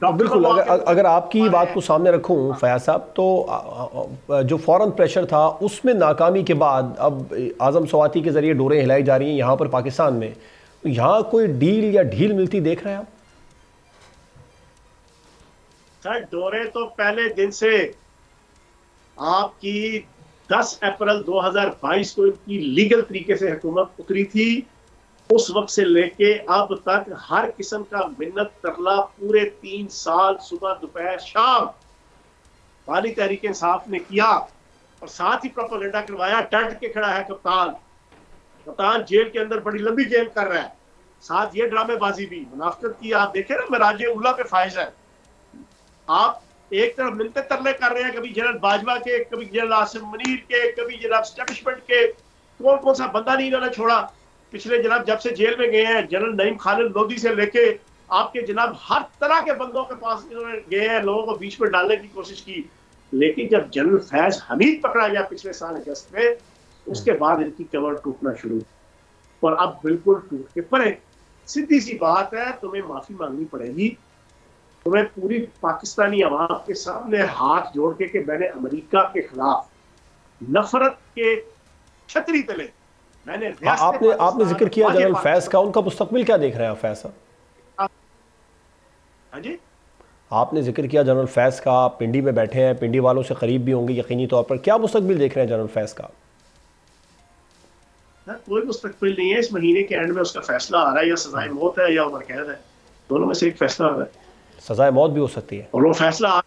बिल्कुल, अगर आपकी बात को सामने रखूं फयाज साहब, तो जो फौरन प्रेशर था उसमें नाकामी के बाद अब आज़म स्वाति के ज़रिए डोरें हिलाई जा रही हैं यहाँ पर पाकिस्तान में, तो यहाँ कोई डील या ढील मिलती देख रहे हैं आप? सर, डोरे तो पहले दिन से आपकी 10 अप्रैल 2022 को इनकी लीगल तरीके से हुकूमत उतरी थी। उस वक्त से लेके अब तक हर किस्म का मिन्नत तरला पूरे 3 साल सुबह दोपहर शाम वाली तहरीक इंसाफ ने किया, और साथ ही प्रोपेगेंडा करवाया। डट के खड़ा है कप्तान, कप्तान जेल के अंदर बड़ी लंबी गेम कर रहा है, साथ ये ड्रामेबाजी भी मुनाफिकत की। आप देखे ना, मिराज उला पे फाइज है। आप एक तरफ मिलते तरले कर रहे हैं, कभी जनरल बाजवा के, कभी जनरल आसिम मुनीर के, कभी जनाब स्टैब्लिशमेंट के। कौन कौन सा बंदा नहीं इन्होंने छोड़ा पिछले जनाब जब से जेल में गए हैं। जनरल नईम खालिद लोधी से लेके आपके जनाब हर तरह के बंदों के पास इन्होंने गए हैं, लोगों को बीच में डालने की कोशिश की। लेकिन जब जनरल फैज हमीद पकड़ा गया पिछले साल अगस्त में, उसके बाद इनकी कमर टूटना शुरू, और अब बिल्कुल टूट के पड़े। सीधी सी बात है, तुम्हें माफी मांगनी पड़ेगी। तुम्हें पूरी पाकिस्तानी आवाम के सामने हाथ जोड़ के कि मैंने अमेरिका के खिलाफ नफरत के छतरी तले मैंने आपने जिक्र किया जनरल फैज का, उनका मुस्तकबिल क्या देख रहे हैं फैज साहब? हाँ जी, आपने जिक्र किया जनरल फैज का, पिंडी में बैठे हैं, पिंडी वालों से करीब भी होंगे यकीनी तौर पर, क्या मुस्तकबिल देख रहे हैं जनरल फैज का? कोई मुस्तकबिल नहीं है। इस महीने के एंड में उसका फैसला आ रहा है, या सजाए मौत है या उम्र कैद है, दोनों में से एक फैसला आ रहा है। सजाए मौत भी हो सकती है, और वो फैसला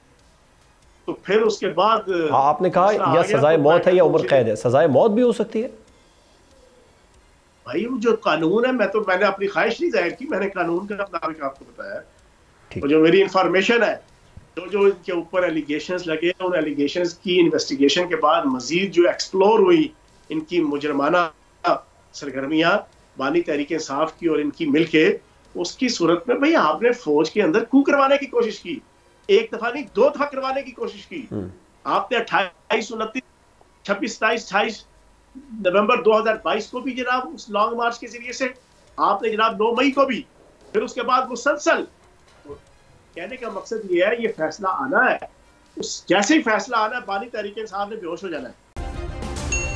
तो फिर उसके बाद आपने कहा या सजाए मौत है या उम्र कैद है, सजाए मौत भी हो सकती है। भाई वो जो कानून है, मैंने अपनी ख्वाहिश नहीं जाहिर की, मैंने कानून का मुताबिक आपको बताया। और जो मेरी इंफॉर्मेशन है, जो इनके ऊपर एलिगेशंस लगे, उन एलिगेशंस की इन्वेस्टिगेशन के बाद मजीद जो एक्सप्लोर हुई इनकी मुजरमाना सरगर्मियां बानी तहरीक इंसाफ की और इनकी मिलके, उसकी सूरत में भाई आपने फौज के अंदर कू करवाने की कोशिश की। एक दफा नहीं, 2 दफा करवाने की कोशिश की। आपने 28, 29, 26, 27, 28 नवंबर 2022 को भी जनाब उस लॉन्ग मार्च के जरिए से, आपने जनाब 9 मई को भी, फिर उसके बाद मुसलसल। तो कहने का मकसद ये है, ये फैसला आना है, उस जैसे ही फैसला आना है, बानी तहरीक इंसाफ ने बेहोश हो जाना है।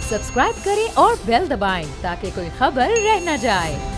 सब्सक्राइब करें और बेल दबाएं ताकि कोई खबर रह न जाए।